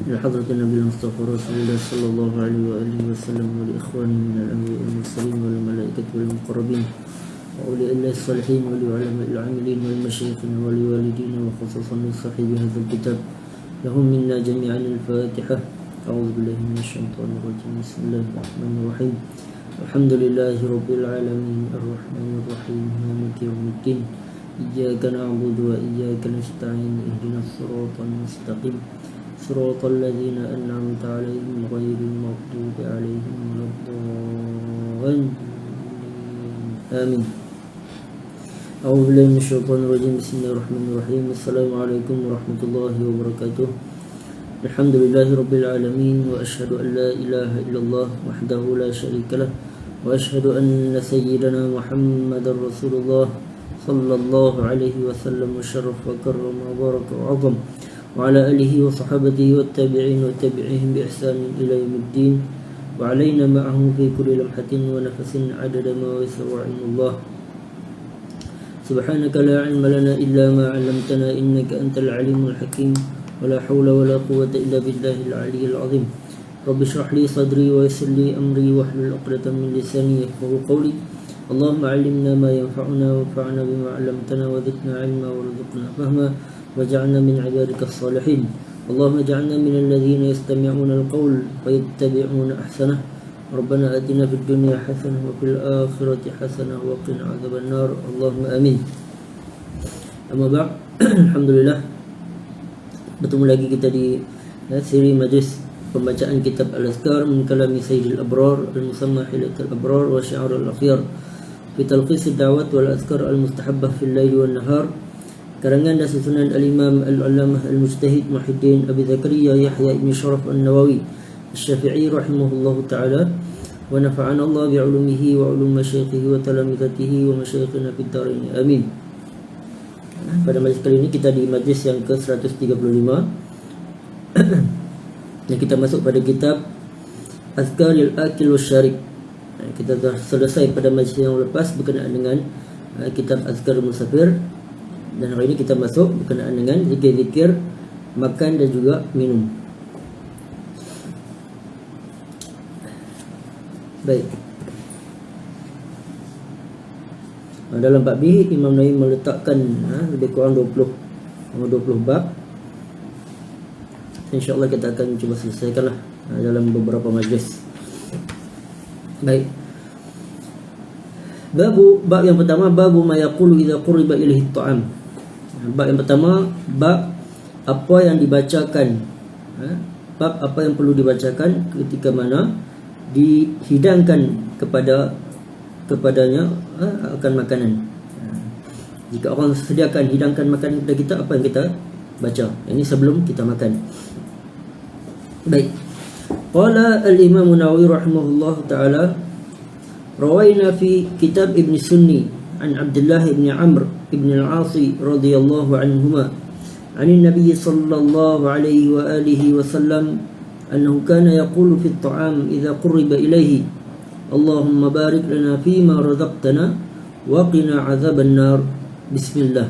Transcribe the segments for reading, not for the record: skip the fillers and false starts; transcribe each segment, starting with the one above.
إلى حضرة النبي المصطفى رسول الله صلى الله عليه وآله وسلم ولإخوانه من الأنبياء والمرسلين والملائكة والمقربين وأولياء الله الصالحين ولعلماء العاملين والمشايخين ولوالدينا وخصوصا لصاحب هذا الكتاب لهم منا جميعا الفاتحة. أعوذ بالله من الشيطان الرجيم. بسم الله الرحمن الرحيم. الحمد لله رب العالمين الرحمن الرحيم مالك يوم الدين إياك نعبد وإياك نستعين اهدنا الصراط المستقيم صراط الذين أنعمت عليهم غير المغضوب عليهم ولا الضالين آمين. أعوذ بالله من الشيطان الرجيم. بسم الله الرحمن الرحيم. السلام عليكم ورحمة الله وبركاته. الحمد لله رب العالمين وأشهد أن لا إله إلا الله وحده لا شريك له وأشهد أن سيدنا محمد رسول الله صلى الله عليه وسلم وشرف وكرم وبارك وعظم وعلى آله وصحابته والتابعين وتابعيهم بإحسان إلى يوم الدين وعلينا معه في كل لمحة ونفس عدد ما يسر علم الله. سبحانك لا علم لنا إلا ما علمتنا إنك أنت العليم الحكيم ولا حول ولا قوة إلا بالله العلي العظيم. رب اشرح لي صدري ويسر لي أمري واحلل عقدة من لساني يفقهوا قولي. اللهم علمنا ما ينفعنا وانفعنا بما علمتنا وزدنا علما وارزقنا فهما واجعلنا من عبادك الصالحين. اللهم اجعلنا من الذين يستمعون القول فيتبعون أحسنه. ربنا آتنا في الدنيا حسنة وفي الآخرة حسنة وقنا عذاب النار. اللهم آمين. أما بعد Alhamdulillah, bertemu lagi kita di siri majlis pembacaan kitab Al-Azkar min kalami Sayyidil Abrar al-musamma Hilatul Abrar wa Syi'ar al-Akhyar fi talqis ad-da'wat wal azkar al-mustahabbah fil lail wan nahar, karangan dan susunan al-Imam al-Allamah al-Mujtahid Muhyiddin Abi Zakaria Yahya ibn Sharaf an-Nawawi Asy-Syafi'i rahimahullahu ta'ala wa nafa'ana Allah bi'ulumihi wa ulum masyayikhihi wa talamizatihi wa masyayikhina fid dharain. Amin. Pada majlis kali ini kita di majlis yang ke-135 dan kita masuk pada kitab Azkaril Akil Wasyarik. Kita dah selesai pada majlis yang lepas berkenaan dengan kitab Azkar Musafir, dan hari ini kita masuk berkenaan dengan zikir-zikir makan dan juga minum. Baik. Dalam bab ini Imam Nawawi meletakkan lebih kurang 20 bab. InsyaAllah kita akan cuba selesaikanlah dalam beberapa majlis. Baik. Bab yang pertama, babu ma yaqulu idza quriba ilaihi at-ta'am. Bab yang pertama, bab apa yang dibacakan, bab apa yang perlu dibacakan ketika mana dihidangkan kepadanya akan makanan. Jika orang sediakan hidangkan makanan kepada kita, apa yang kita baca? Ini sebelum kita makan. Baik. Qala al-Imam Nawawi rahimahullah taala, rawaina fi kitab Ibn Sunni an Abdullah ibn Amr ibn al-As radhiyallahu anhuma an an-nabiy sallallahu alaihi wa alihi wa sallam annahu kana yaqulu fi at-ta'am idza qurriba ilayhi Allahumma barik lana fima razaqtana wa qina azaban nar. Bismillah.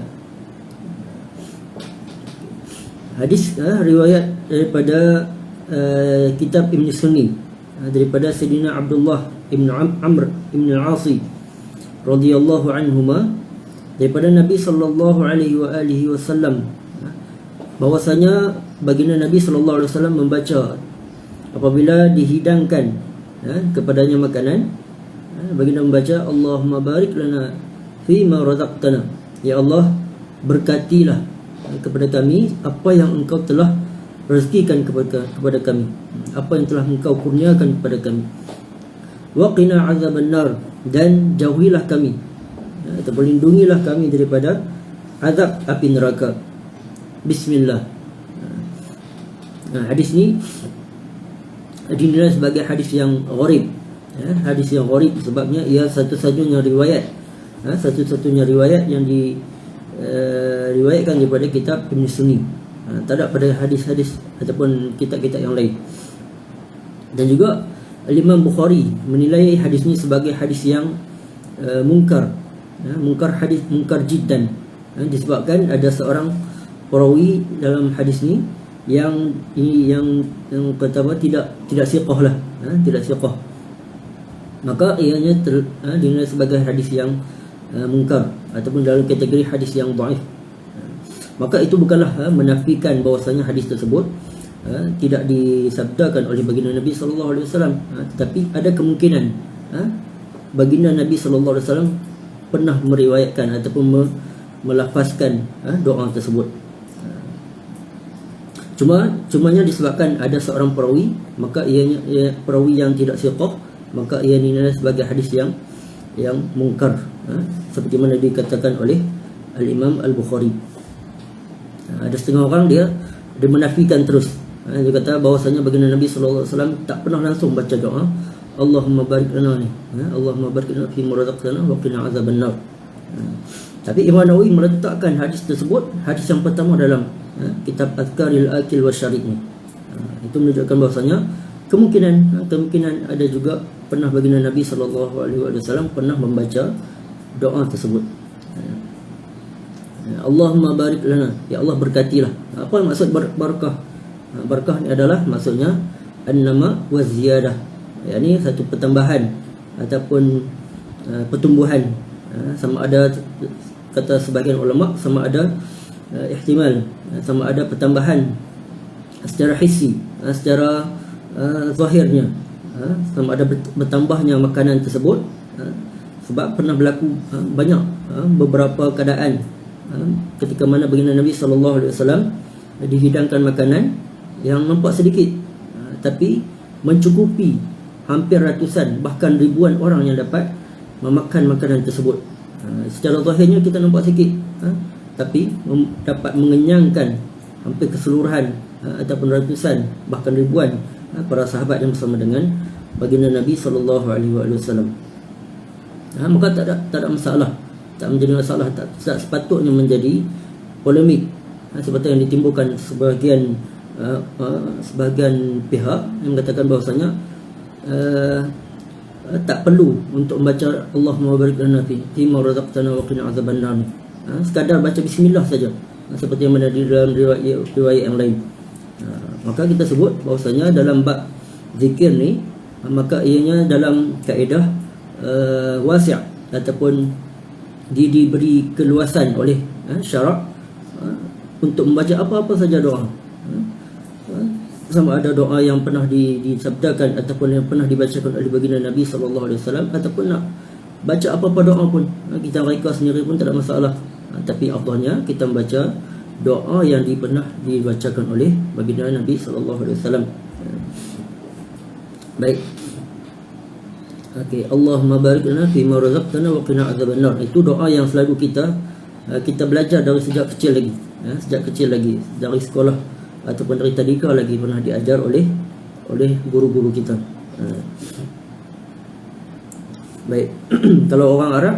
Hadis riwayat daripada kitab Ibn Sunni daripada Sayyidina Abdullah ibn Amr ibn al-As radhiyallahu anhuma, daripada Nabi sallallahu alaihi wa alihi wasallam, bahwasanya baginda Nabi sallallahu alaihi wasallam membaca apabila dihidangkan kepadanya makanan, baginda membaca Allahumma barik lana fima razaqtana, ya Allah berkatilah kepada kami apa yang engkau telah rezekikan kepada kami, apa yang telah engkau kurniakan kepada kami, wa qina azaban nar, dan jauhilah kami atau lindungilah kami daripada azab api neraka. Bismillah. Hadis ni dinilai sebagai hadis yang gharib, hadis yang gharib sebabnya ia satu-satunya riwayat yang diriwayatkan daripada kitab Ibn Sunni. Tak ada pada hadis-hadis ataupun kitab-kitab yang lain. Dan juga Imam Bukhari menilai hadis ini sebagai hadis yang munkar, munkar hadis, munkar jiddan, disebabkan ada seorang perawi dalam hadis ni yang kata apa, tidak siqah lah, tidak siqah, maka ianya dinilai sebagai hadis yang mungkar ataupun dalam kategori hadis yang dhaif. Maka itu bukanlah menafikan bahawasanya hadis tersebut tidak disabdakan oleh baginda Nabi sallallahu alaihi wasallam, tetapi ada kemungkinan baginda Nabi sallallahu alaihi wasallam pernah meriwayatkan ataupun melafazkan doa tersebut. Cumanya disebabkan ada seorang perawi, maka ia perawi yang tidak siqah, maka ia dinilai sebagai hadis yang mungkar, seperti mana dikatakan oleh Al-Imam Al-Bukhari. Ada setengah orang dia menafikan terus. Dia kata bahawasanya baginda Nabi sallallahu alaihi wasallam tak pernah langsung baca doa Allahumma barik lana ni, Allahumma barik lana fi ma razaqtana wa qina azabannar. Tapi Imam Nawawi meletakkan hadis tersebut, hadis yang pertama dalam kitab Azkaril Akil wa Syarib ni. Itu menunjukkan bahawasanya kemungkinan ada juga pernah baginda Nabi sallallahu alaihi wasallam pernah membaca doa tersebut. Allahumma barik lana, ya Allah berkatilah. Apa maksud barakah? Barakah ni adalah maksudnya an-nama wa ziyadah, yakni satu pertambahan ataupun pertumbuhan. Sama ada kata sebahagian ulama, sama ada ihtimal, sama ada pertambahan secara hissi, secara zahirnya, sama ada bertambahnya makanan tersebut. Sebab pernah berlaku banyak beberapa keadaan ketika mana baginda Nabi sallallahu alaihi wasallam dihidangkan makanan yang nampak sedikit, tapi mencukupi hampir ratusan bahkan ribuan orang yang dapat memakan makanan tersebut. Secara zahirnya kita nampak sikit, tapi dapat mengenyangkan hampir keseluruhan ataupun ratusan bahkan ribuan para sahabat yang bersama dengan baginda Nabi sallallahu alaihi wasallam. Maka tak ada masalah, tak menjadi masalah, tak sepatutnya menjadi polemik seperti yang ditimbulkan sebahagian pihak yang mengatakan bahawasanya tak perlu untuk membaca Allahumma barik lana fi ma razaqtana wa qina azabannar, sekadar baca bismillah saja, seperti yang ada di dalam riwayat yang lain. Maka kita sebut bahawasanya dalam bab zikir ni, maka ianya dalam kaedah wasi' ataupun diberi keluasan oleh syarak untuk membaca apa-apa saja doa, sama ada doa yang pernah disabdakan ataupun yang pernah dibacakan oleh baginda Nabi sallallahu alaihi wasallam, ataupun nak baca apa-apa doa pun, kita reka sendiri pun tak ada masalah. Tapi afdalnya kita membaca doa yang pernah dibacakan oleh baginda Nabi sallallahu alaihi wasallam. Baik. Okey, Allahumma barik lana fi ma razaqtana wa qina azabannar. Itu doa yang selalu kita belajar dari sejak kecil lagi. Sejak kecil lagi, dari sekolah ataupun dari tadika lagi pernah diajar oleh guru-guru kita. Baik. Kalau orang Arab,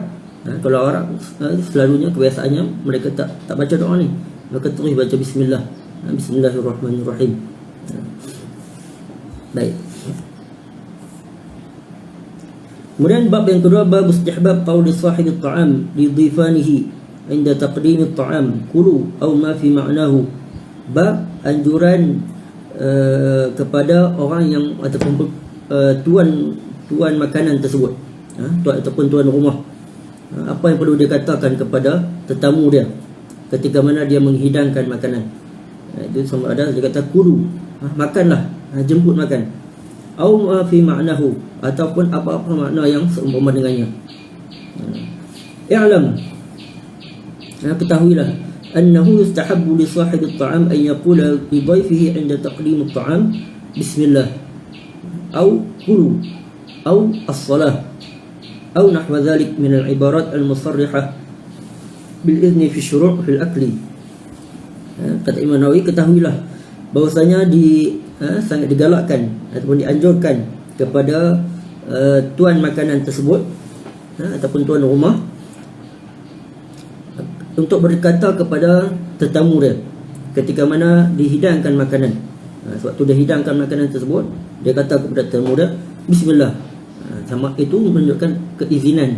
selalunya kebiasaannya mereka tak baca doa ni. Mereka terus baca bismillah. Bismillahirrahmanirrahim. Baik. Kemudian bab yang kedua, bab istihbab qauli sahibi at-ta'am li dhifanihi inda taqdim at-ta'am kulu aw ma fi ma'nahu. Bab anjuran kepada orang yang ataupun tuan makanan tersebut, ataupun tuan rumah, apa yang perlu dia katakan kepada tetamu dia ketika mana dia menghidangkan makanan. Itu sama ada dia kata kulu, makanlah, jemput makan, au ma fi ma'nahu, ataupun apa-apa makna yang seumpama dengannya. I'lam, ketahuilah, annahu yustahabbu li sahibi at-ta'am an yaqula li dhayfihi 'inda taqdim at-ta'am bismillah au kulu au as-salah au nahwa dhalik min al-ibarat al-musarrihah bil idzni fi syuru' fi al-akli. Kata Imam Nawawi, ketahuilah bahwasanya sangat digalakkan ataupun dianjurkan kepada tuan makanan tersebut ataupun tuan rumah untuk berkata kepada tetamu dia ketika mana dihidangkan makanan. Sebab tu dia hidangkan makanan tersebut, dia kata kepada tetamu dia bismillah. Sama itu menunjukkan keizinan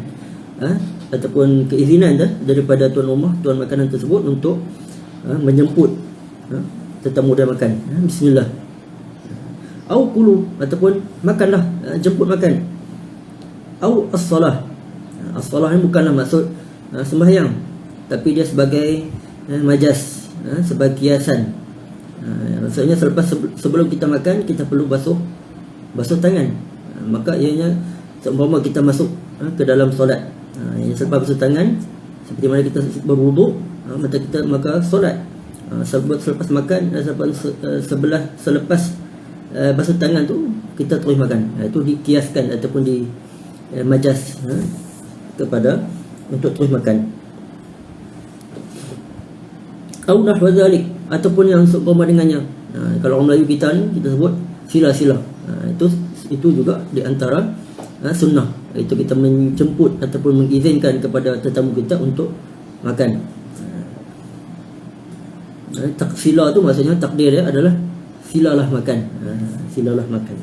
ataupun keizinan daripada tuan rumah, tuan makanan tersebut untuk menjemput tetamu dah makan, bismillah. Au kulu, ataupun makanlah, jemput makan. Au as-salah. As-salah ni bukanlah maksud sembahyang, tapi dia sebagai majas, sebagai kiasan. Maksudnya sebelum kita makan, kita perlu basuh tangan. Maka ianya seumpama kita masuk ke dalam solat, yang selepas basuh tangan, seperti mana kita berwuduk, maka solat. Selepas makan, selepas basuh tangan tu kita terus makan. Itu dikiaskan ataupun di majas kepada untuk terus makan. Au nahwa zalik, ataupun yang seumpama dengannya. Kalau orang Melayu kita ni, kita sebut sila-sila. Itu juga di antara sunnah, itu kita menjemput ataupun mengizinkan kepada tetamu kita untuk makan. Sila tu maksudnya takdir dia adalah silalah makan. Silalah makan.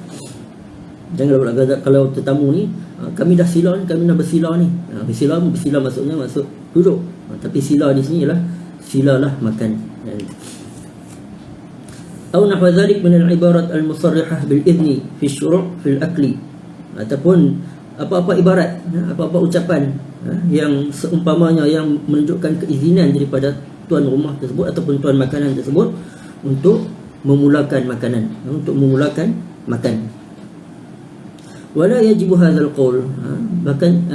Jangan pula kalau tetamu ni, kami dah sila ni, kami dah bersila ni. Bersila maksudnya maksud duduk. Tapi sila di sini ialah silalah makan. Atau nahwa zalik min al-ibarat al-musarrihah bil idni fi syuru' fil akli, ataupun apa-apa ibarat, apa-apa ucapan yang seumpamanya yang menunjukkan keizinan daripada tuan rumah tersebut ataupun tuan makanan tersebut untuk memulakan makanan, untuk memulakan makan. Wala yajibu hadzal qaul, bahkan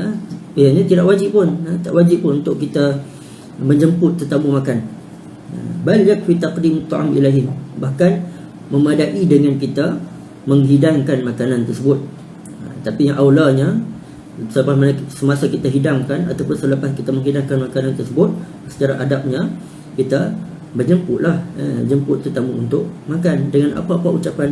ianya tidak wajib pun, tak wajib pun untuk kita menjemput tetamu makan. Bal yakfi taqdim ta'am ilahi, bahkan memadai dengan kita menghidangkan makanan tersebut. Tapi yang aulanya, semasa kita hidangkan ataupun selepas kita menghidangkan makanan tersebut, secara adabnya kita menjemputlah, jemput tetamu untuk makan dengan apa-apa ucapan.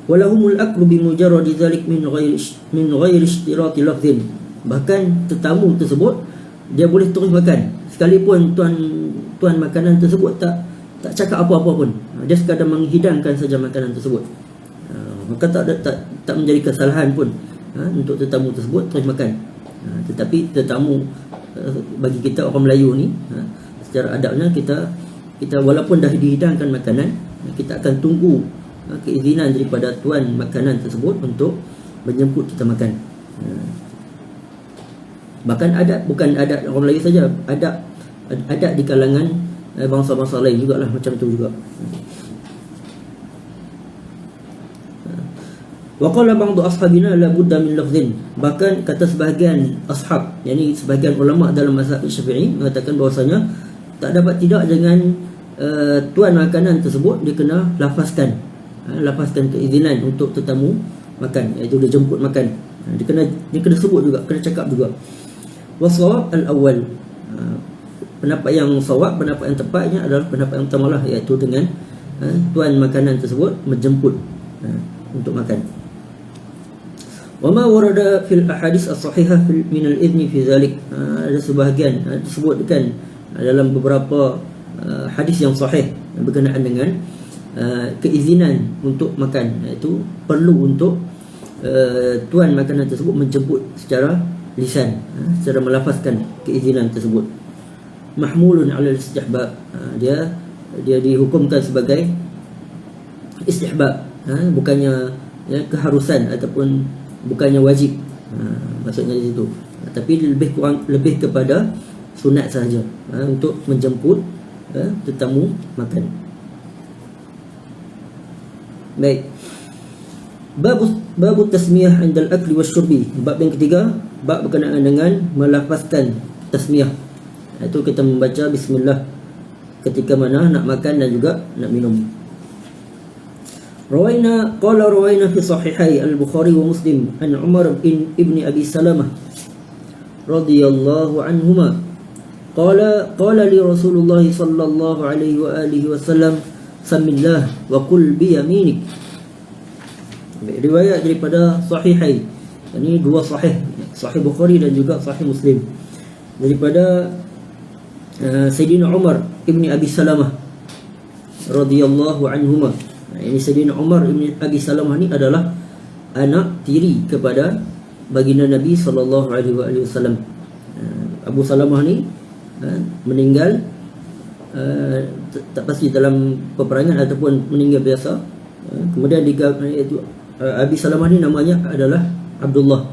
Walahumul aklu bimujarradi dzalik min ghairi ishtirati lafzin, bahkan tetamu tersebut dia boleh terus makan sekalipun tuan makanan tersebut tak cakap apa-apa pun, dia sekadar menghidangkan saja makanan tersebut. Maka tak menjadi kesalahan pun untuk tetamu tersebut terus makan. Tetapi tetamu bagi kita orang Melayu ni, secara adabnya kita walaupun dah dihidangkan makanan, kita akan tunggu keizinan daripada tuan makanan tersebut untuk menjemput kita makan. Bahkan adat, bukan adat orang Melayu saja, adat di kalangan bangsa-bangsa lain jugalah macam tu juga. Wa qala ba'du ashabina la budda min lafzin, bahkan kata sebahagian ashab, yakni sebahagian ulama dalam mazhab Syafi'i mengatakan bahawasanya tak dapat tidak dengan tuan makanan tersebut dia kena lafazkan keizinan untuk tetamu makan, iaitu dia jemput makan. Dia kena sebut juga, kena cakap juga. Wasawab al-awwal, pendapat yang sawab, pendapat yang tepatnya adalah pendapat yang pertama lah, iaitu dengan tuan makanan tersebut menjemput untuk makan. Wa ma warada fil ahadits as-sahihah min al-idni fi zalik, ada sebahagian disebutkan dalam beberapa hadis yang sahih berkenaan dengan keizinan untuk makan, iaitu perlu untuk tuan makanan tersebut menjemput secara lisan, secara melafazkan keizinan tersebut. Mahmulun 'ala al-istihbab, dia dihukumkan sebagai istihbab, bukannya keharusan ataupun bukannya wajib, maksudnya di situ. Tapi lebih kepada sunat sahaja untuk menjemput tetamu makan. Baik. Bab tasmiyah 'inda al-akli wasyurbi, bab yang ketiga, bab berkenaan dengan melafazkan tasmiyah, iaitu kita membaca bismillah ketika mana nak makan dan juga nak minum. Rawaina fi sahihai al-Bukhari wa Muslim an Umar ibn Abi Salamah radhiyallahu anhuma qala li Rasulullah sallallahu alaihi wa alihi wasallam samillah wa qul bi yaminik. Riwayat daripada sahihai, ini dua sahih Bukhari dan juga sahih Muslim, daripada Sayyidina Umar ibn Abi Salamah radhiyallahu anhuma. Ini Sayyidina Umar ibn Abi Salamah ni adalah anak tiri kepada baginda Nabi sallallahu alaihi wasallam. Abu Salamah ni meninggal tak pasti dalam peperangan ataupun meninggal biasa. Kemudian iaitu Abi Salamah ni namanya adalah Abdullah.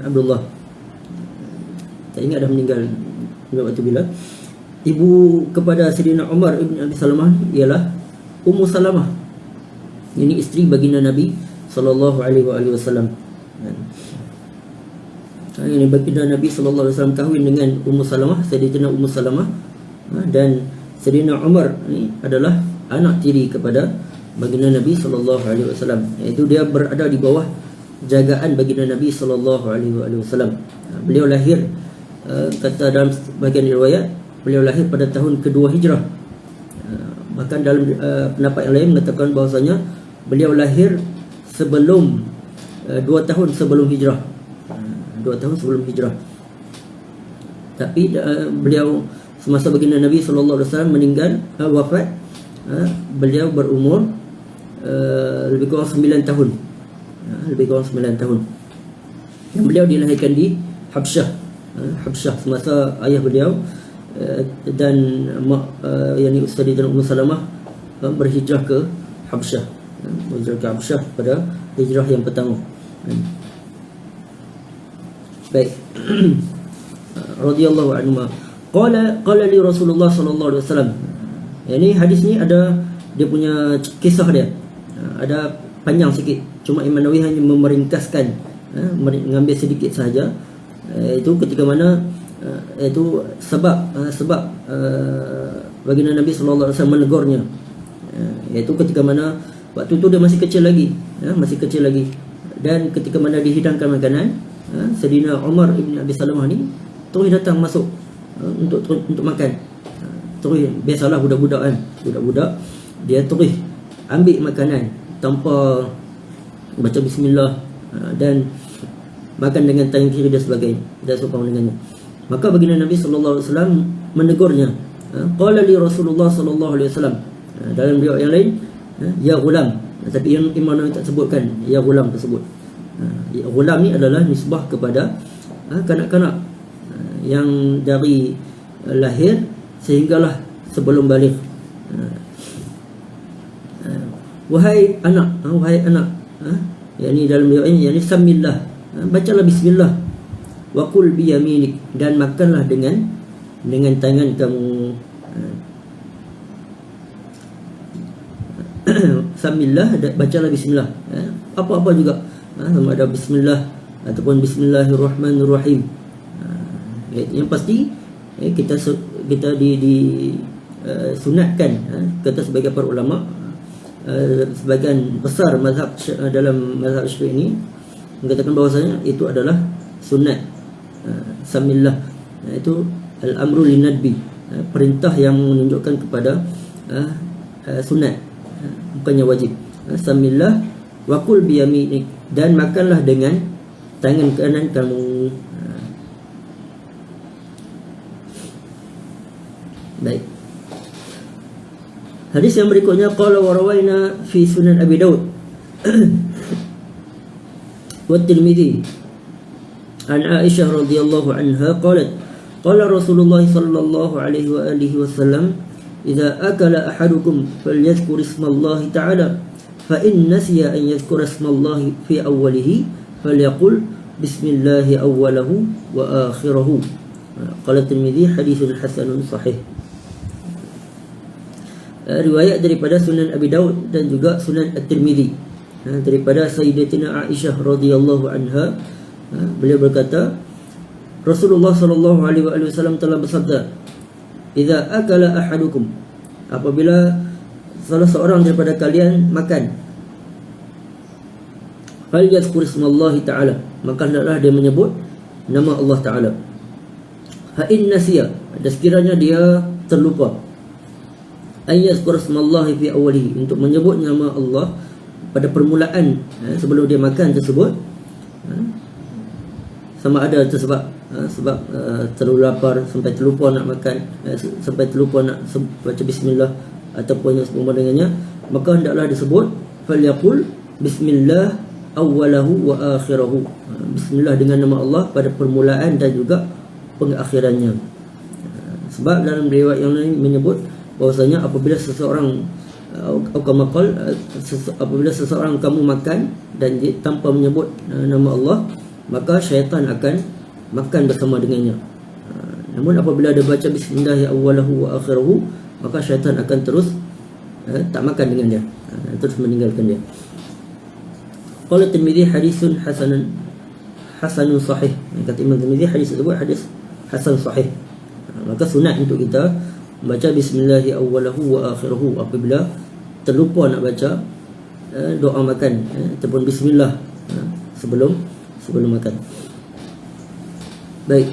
Abdullah. Tak ingat dah meninggal waktu bila. Ibu kepada Sayyidina Umar ibn Abi Salamah ialah Ummu Salamah. Ini isteri baginda Nabi sallallahu alaihi wasallam. Ini baginda Nabi sallallahu alaihi wasallam kahwin dengan Ummu Salamah, Sayyidina Ummu Salamah, dan Sayyidina Umar ni adalah anak tiri kepada baginda Nabi sallallahu alaihi wasallam. Iaitu dia berada di bawah jagaan baginda Nabi sallallahu alaihi wasallam. Beliau lahir, kata dalam bahagian riwayat, beliau lahir pada tahun kedua Hijrah. Bahkan dalam pendapat yang lain mengatakan bahawasanya beliau lahir sebelum 2 tahun sebelum Hijrah. 2 tahun sebelum Hijrah. Tapi beliau semasa baginda Nabi sallallahu alaihi wasallam meninggal, wafat, beliau berumur lebih kurang 9 tahun. Lebih kurang 9 tahun. Dan beliau dilahirkan di Habsyah. Habsyah semasa ayah beliau dan yakni Sayyidina Ummu Salamah berhijrah ke Habsyah. Berhijrah ke Habsyah pada hijrah yang pertama. Baik. Radhiyallahu anhu. Qala li Rasulullah sallallahu alaihi wasallam. Ini hadis ni ada dia punya kisah dia. Ada panjang sikit. Cuma Imam Nawawi hanya meringkaskan, mengambil sedikit sahaja. Itu ketika mana itu sebab baginda Nabi sallallahu alaihi wasallam menegurnya. Iaitu ketika mana waktu tu dia masih kecil lagi, masih kecil lagi. Dan ketika mana dihidangkan makanan, Sayyidina Umar ibn Abi Salamah ni terus datang masuk untuk makan. Terus biasalah budak-budak kan, budak-budak dia terus ambil makanan tanpa baca bismillah dan makan dengan tangan kiri dan sebagainya, dan sokong dengannya. Maka baginda Nabi sallallahu alaihi wasallam menegurnya. Qala li Rasulullah sallallahu alaihi wasallam. Dalam riwayat yang lain, ya ghulam. Tapi yang Imam Nawawi tak sebutkan ya ghulam tersebut. Ya ghulam ni adalah nisbah kepada kanak-kanak yang dari lahir sehinggalah sebelum balik. Wahai anak, yakni dalam riwayat ini, yakni samillah, bacalah bismillah, wa qul bi yaminik, dan makanlah dengan tangan kamu. Samillah, bacalah bismillah. Apa-apa juga, sama ada bismillah ataupun bismillahirrahmanirrahim. Yang pasti kita sunatkan, kata sebagian para ulama, sebagian besar mazhab dalam mazhab Syafi'i ini mengatakan bahawasanya itu adalah sunat. Samillah itu al-amru linadbi, perintah yang menunjukkan kepada sunat, bukannya wajib. Samillah wa qul bi yaminik, dan makanlah dengan tangan kanan kamu. Baik. Hadis yang berikutnya, qala wa rawaina fi Sunan Abi Daud wa Tirmidzi an Aisyah radhiyallahu anha qalat qala Rasulullah sallallahu alaihi wa alihi wasallam idza akala ahadukum falyadhkur ismallahi ta'ala fa in nasiya an yadhkura ismallahi fi awwalihi falyaqul bismillahi awwalahu wa akhirahu. Qala Tirmidzi haditsun hasanun sahih. Riwayat daripada Sunan Abi Daud dan juga Sunan At-Tirmidzi daripada Sayyidatina Aisyah radhiyallahu anha, beliau berkata Rasulullah sallallahu alaihi wasallam telah bersabda, idza akala ahadukum, apabila salah seorang daripada kalian makan, falyadhkur ismallahi ta'ala, maka hendaklah dia menyebut nama Allah Ta'ala. Fa in nasiya, dan sekiranya dia terlupa, ayyazkur ismallahi fi awwalihi, untuk menyebut nama Allah pada permulaan sebelum dia makan tersebut, sama ada tersebab sebab terlalu lapar sampai terlupa nak makan, sampai terlupa nak baca bismillah ataupun yang serupa dengannya, maka hendaklah disebut falyaqul bismillah awwalahu wa akhirahu, bismillah dengan nama Allah pada permulaan dan juga pengakhirannya. Sebab dalam riwayat yang lain menyebut bahwasanya apabila seseorang apabila seseorang kamu makan dan tanpa menyebut nama Allah, maka syaitan akan makan bersama dengannya. Namun apabila dia baca bismillah awwalahu wa akhiruhu, maka syaitan akan terus tak makan dengan dia, terus meninggalkan dia. Qala Tirmidzi hadisun hasanun sahih. Kata Imam Tirmidzi hadis tersebut hadis hasan sahih. Maka sunat untuk kita baca bismillah awwalahu wa akhiruhu apabila terlupa nak baca doa makan ataupun bismillah sebelum makan. Baik.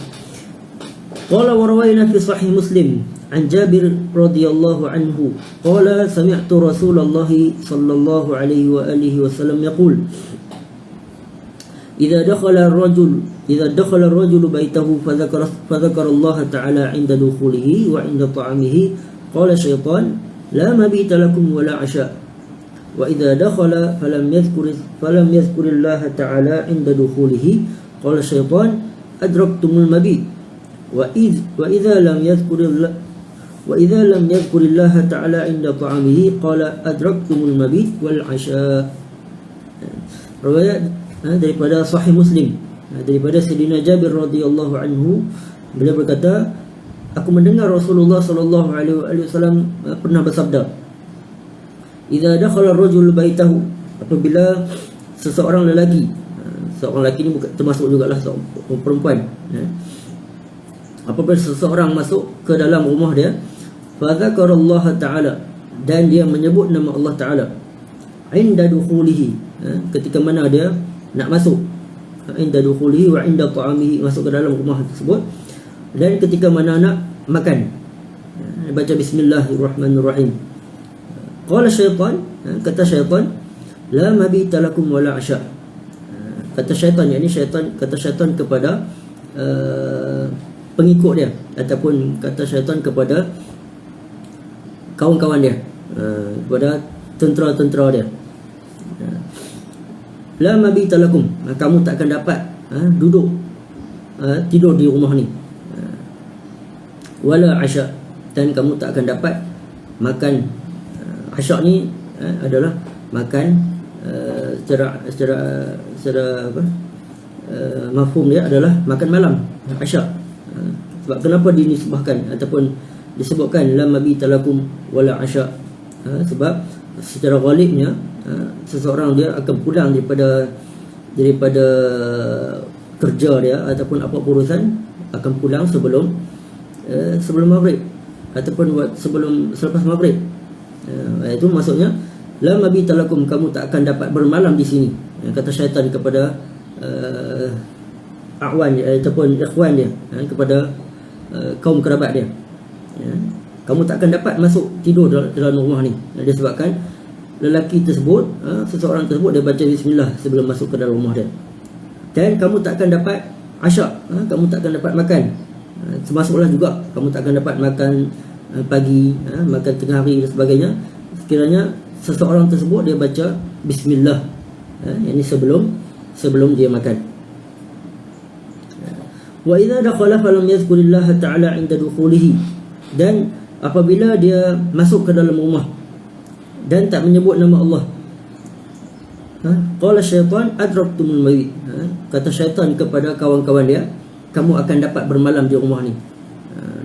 Qala wa rawayna fi sahih Muslim an Jabir radhiyallahu anhu qala sami'tu Rasulullah sallallahu alaihi wa alihi wasallam yaqul إذا دخل الرجل بيته فذكر الله تعالى عند دخوله وعند طعامه قال الشيطان لا مبيت لكم ولا عشاء وإذا دخل فلم يذكر الله تعالى عند دخوله قال الشيطان أدركتم المبيت وإذا لم يذكر الله تعالى عند طعامه قال أدركتم المبيت والعشاء. Riwayat daripada Sahih Muslim daripada Sayyidina Jabir radhiyallahu anhu, beliau berkata, aku mendengar Rasulullah sallallahu alaihi wasallam pernah bersabda, idza dakhala ar-rajul baitahu, apabila seorang lelaki ni termasuk jugalah seorang perempuan, apabila seseorang masuk ke dalam rumah dia, fa dzakarallaha ta'ala, dan dia menyebut nama Allah Ta'ala, inda dukhulihi, ketika mana dia nak masuk, inda dukhulihi wa inda ta'amihi, masuk ke dalam rumah tersebut, dan ketika mana nak makan, baca bismillahirrahmanirrahim. Qala syaitan, kata syaitan, la mabita lakum wala asya. Kata syaitan, yakni kata syaitan kepada pengikut dia, ataupun kata syaitan kepada kawan-kawan dia, kepada tentera-tentera dia, la mabita lakum, kamu tak akan dapat duduk tidur di rumah ni, wala asya, dan kamu tak akan dapat makan. Asya ni adalah makan secara apa, mafhum dia adalah makan malam, asya. Sebab kenapa dinisbahkan ataupun disebutkan la mabita lakum wala asya? Sebab secara ghalibnya seseorang dia akan pulang daripada kerja dia ataupun apa urusan, akan pulang sebelum maghrib ataupun selepas maghrib. Itu maksudnya la mabita lakum, kamu tak akan dapat bermalam di sini, kata syaitan kepada awan ataupun ikhwan dia, kepada kaum kerabat dia, kamu tak akan dapat masuk tidur dalam rumah ni. Disebabkan lelaki tersebut, seseorang tersebut, dia baca bismillah sebelum masuk ke dalam rumah dia, dan kamu tak akan dapat asyak, kamu tak akan dapat makan, termasuklah juga kamu tak akan dapat makan pagi, makan tengah hari dan sebagainya, sekiranya seseorang tersebut dia baca bismillah, yakni sebelum dia makan. Wa idza dakhala falam yadhkurillaha ta'ala 'inda dukhulihi, dan apabila dia masuk ke dalam rumah dan tak menyebut nama Allah, qala syaitan adraktumul mabit, kata syaitan kepada kawan-kawan dia, kamu akan dapat bermalam di rumah ni.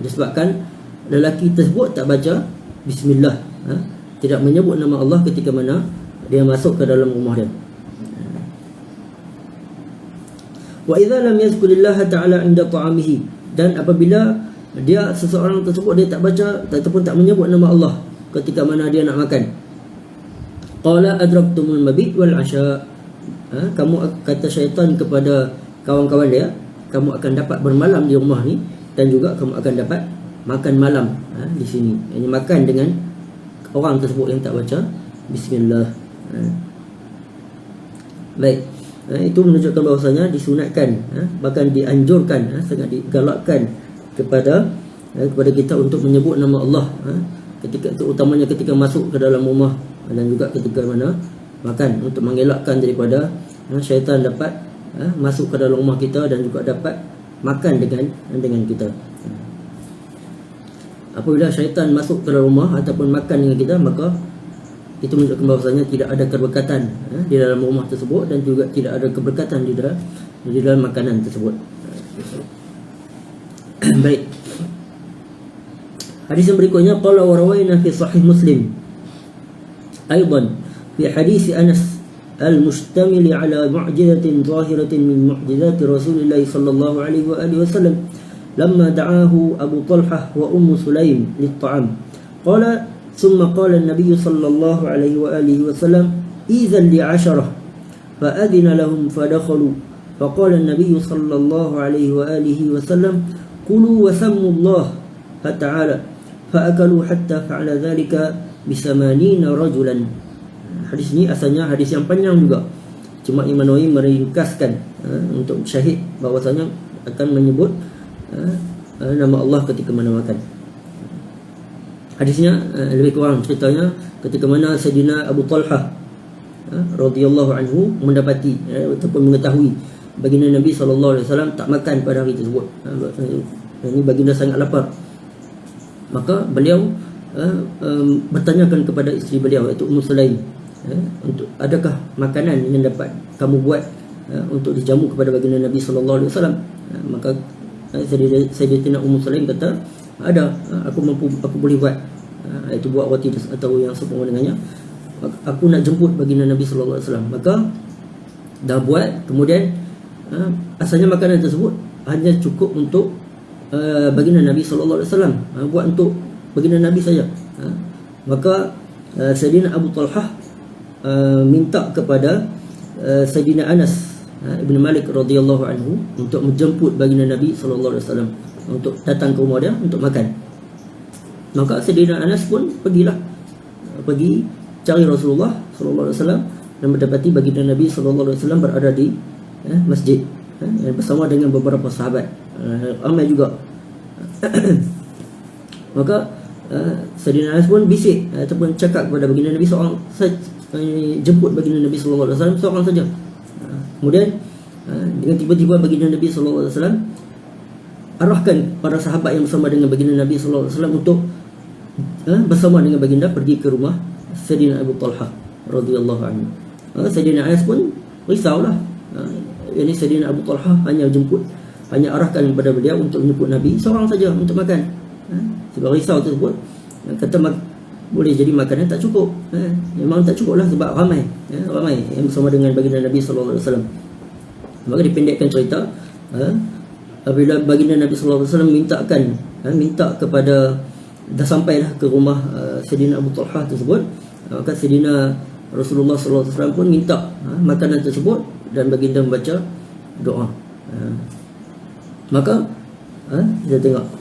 Disebabkan lelaki tersebut tak baca bismillah, tidak menyebut nama Allah ketika mana dia masuk ke dalam rumah dia. Wa idza lam yazkurillaha ta'ala 'inda ta'amihi, dan apabila seseorang tersebut dia tak baca ataupun tak menyebut nama Allah ketika mana dia nak makan, qala adraktumul mabit wal asya, kamu, kata syaitan kepada kawan-kawan dia, kamu akan dapat bermalam di rumah ni, dan juga kamu akan dapat makan malam di sini. Ini makan dengan orang tersebut yang tak baca bismillah. Baik, itu menunjukkan bahawasanya disunatkan, bahkan dianjurkan, sangat digalakkan kepada kita untuk menyebut nama Allah, ketika, terutamanya ketika masuk ke dalam rumah, dan juga ketika mana makan, untuk mengelakkan daripada syaitan dapat masuk ke dalam rumah kita dan juga dapat makan dengan kita. apabila syaitan masuk ke dalam rumah ataupun makan dengan kita, maka itu menunjukkan bahawasanya tidak ada keberkatan di dalam rumah tersebut, dan juga tidak ada keberkatan di dalam makanan tersebut. Baik. Hadis yang berikutnya, qala wa rawaina fi sahih Muslim aidan fi hadis Anas al-mustamil ala mu'jizatin zahiratin min mu'jizati Rasulillah sallallahu alaihi wa alihi wasallam lamma da'ahu Abu Talhah wa Ummu Sulaim lit-ta'am. Qala thumma qala an-nabiy sallallahu alaihi wa alihi wasallam idhan li 'asharah fa adina lahum fadakhalu faqala an-nabiy sallallahu alaihi wa alihi wasallam kulu wa sammu Allah ta'ala fa'akalu hatta fa'ala dhalika bi-80 rajulan. Hadis ni asalnya hadis yang panjang juga, cuma Imam Nawawi meringkaskan untuk syahid bahwasanya akan menyebut nama Allah ketika mana makan. Hadisnya lebih kurang ceritanya ketika mana Sayyidina Abu Talhah radhiyallahu anhu mendapati ataupun mengetahui baginda Nabi SAW tak makan pada hari tersebut. Ini baginda sangat lapar. Maka beliau bertanyakan kepada isteri beliau, iaitu Ummu Sulaim, untuk adakah makanan yang dapat kamu buat untuk dijamu kepada baginda Nabi SAW. Maka Sayyidatina Ummu Sulaim kata, ada, aku boleh buat, iaitu buat roti atau yang seumpama dengannya. Aku nak jemput baginda Nabi SAW. Maka dah buat, kemudian asalnya makanan tersebut hanya cukup untuk baginda Nabi SAW, buat untuk baginda Nabi saja. Maka Sayyidina Abu Talhah minta kepada Sayyidina Anas Ibn Malik radhiyallahu anhu untuk menjemput baginda Nabi SAW, untuk datang ke rumah dia untuk makan. Maka Sayyidina Anas pun pergi cari Rasulullah SAW dan mendapati baginda Nabi SAW berada di masjid bersama dengan beberapa sahabat ramai juga. Maka Sayyidina Anas pun bisik ataupun cakap kepada baginda Nabi seorang, jemput baginda Nabi SAW seorang saja. Kemudian dengan tiba-tiba baginda Nabi SAW arahkan para sahabat yang bersama dengan baginda Nabi SAW untuk bersama dengan baginda pergi ke rumah Sayyidina Abu Talhah radhiyallahu anhu. Sayyidina Anas pun risaulah. Ini Sayyidina Abu Talhah hanya arahkan kepada beliau untuk menjemput Nabi seorang saja untuk makan. Sebab risau tersebut, kata boleh jadi makanan tak cukup. Memang tak cukup lah sebab ramai yang bersama dengan baginda Nabi SAW. Maka dipendekkan cerita, apabila baginda Nabi SAW minta kepada, dah sampailah ke rumah Sayyidina Abu Talhah tersebut, maka Sayyidina Rasulullah SAW pun minta makanan tersebut dan baginda membaca doa. Maka kita tengok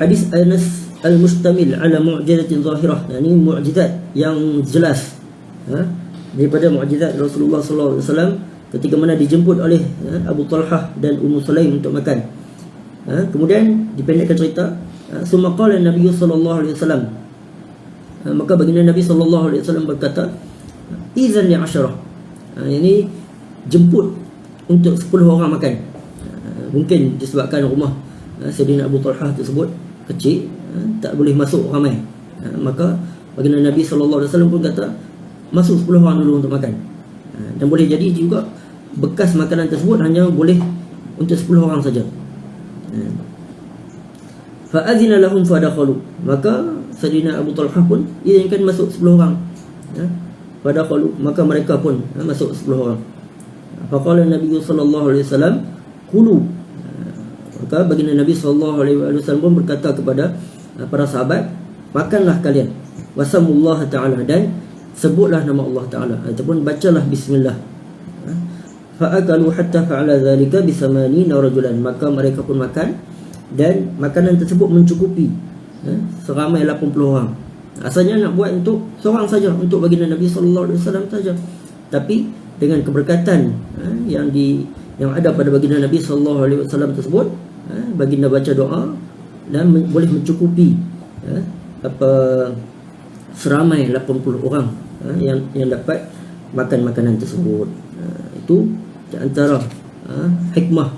hadis Anas al-mustamil ala mu'jizatin zahirah, ini mu'jizat yang jelas daripada mu'jizat Rasulullah SAW ketika mana dijemput oleh Abu Talhah dan Ummu Sulaim untuk makan. Kemudian dipendekkan cerita, summa qala Nabi sallallahu alaihi wasallam, maka baginda Nabi sallallahu alaihi wasallam berkata, idzan li 'asharah, ini jemput untuk 10 orang makan. Mungkin disebabkan rumah Sayyidina Abu Talhah tersebut kecil, tak boleh masuk ramai. Maka baginda Nabi SAW pun kata, masuk 10 orang dulu untuk makan. Dan boleh jadi juga bekas makanan tersebut hanya boleh untuk 10 orang saja. Fa'adzina lahum fadakhalu, maka Sayyidina Abu Talhah pun izinkan masuk 10 orang. Fadakhalu, maka mereka pun masuk 10 orang. Faqala Nabi sallallahu alaihi wasallam kulu, maka baginda Nabi sallallahu alaihi wasallam pun berkata kepada para sahabat, makanlah kalian, wasamullah ta'ala, dan sebutlah nama Allah Ta'ala ataupun bacalah bismillah. Fa'akalu hatta fa'ala dhalika bi-80 rajulan, maka mereka pun makan dan makanan tersebut mencukupi seramai 80 orang. Asalnya nak buat untuk seorang saja, untuk baginda Nabi sallallahu alaihi wasallam saja, tapi dengan keberkatan yang ada pada baginda Nabi sallallahu alaihi wasallam tersebut, baginda baca doa dan boleh mencukupi seramai 80 orang yang dapat makan makanan tersebut. Itu di antara hikmah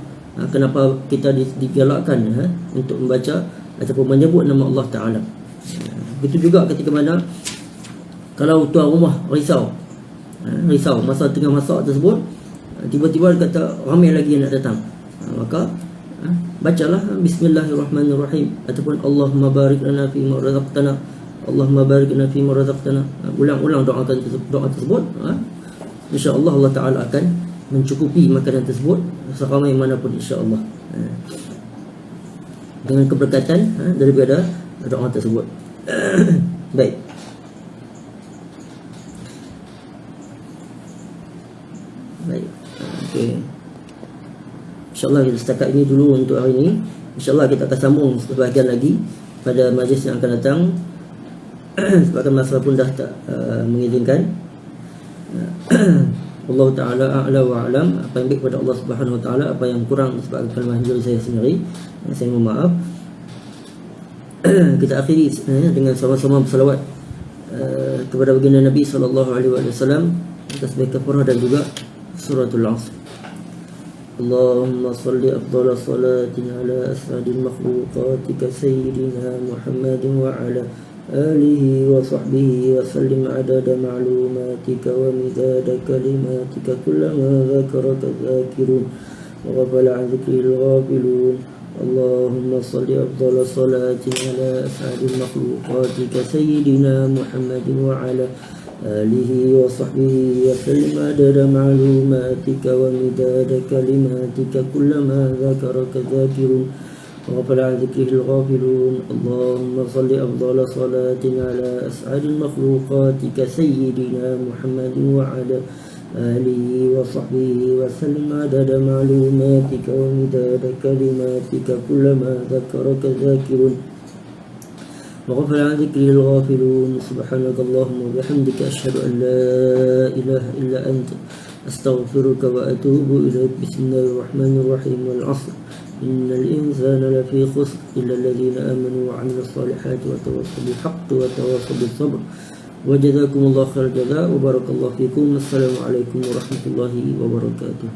kenapa kita digalakkan untuk membaca ataupun menyebut nama Allah Ta'ala. Begitu juga ketika mana kalau tuan rumah risau masa tengah masak tersebut, tiba-tiba dia kata ramai lagi yang nak datang, maka bacalah Bismillahirrahmanirrahim ataupun Allahumma barik lana fima razaqtana, Allahumma barik lana fima razaqtana. Ulang-ulang doa tersebut, insya-Allah Allah Ta'ala akan mencukupi makanan tersebut seramai manapun, insya-Allah, dengan keberkatan daripada doa tersebut. Baik. Okey. InsyaAllah kita setakat ini dulu untuk hari ini. InsyaAllah kita akan sambung sebahagian lagi pada majlis yang akan datang. Sebabkan masa pun dah tak mengizinkan. Allah Ta'ala a'la wa a'lam. Apa yang baik pada Allah Subhanahu Wa Ta'ala, apa yang kurang sebab kelemahan diri saya sendiri, saya mohon maaf. Kita akhiri dengan sama-sama bersalawat kepada baginda Nabi SAW, tasbih kafarah dan juga suratul Asr. Allahumma salli afdala salatin ala as'adil makhluqatika sayyidina Muhammadin wa ala alihi wa sahbihi wa sallim adada ma'lumatika wa midada kalimatika kullama dhakaraka dhakirun wa ghafala an dhikril ghafilun. Allahumma salli afdala salatin ala as'adil makhluqatika sayyidina Muhammadin wa ala آله وصحبه وسلم عدد معلوماتك ومداد كلماتك كلما ذكرك ذاكر وغفل عن ذكره الغافلون. اللهم صل أفضل صلاة على أسعد المخلوقاتك سيدنا محمد وعلى آله وصحبه وسلم عدد معلوماتك ومداد كلماتك كلما ذكرك ذاكر وغفل عن ذكره الغافلون. سبحانك اللهم وبحمدك أشهد أن لا إله إلا أنت أستغفرك وأتوب إليك. بسم الله الرحمن الرحيم. والعصر إن الإنسان لفي خسر إلا الذين آمنوا وعملوا الصالحات وتواصوا بالحق وتواصوا بالصبر. وجزاكم الله خير الجزاء وبارك الله فيكم. السلام عليكم ورحمة الله وبركاته.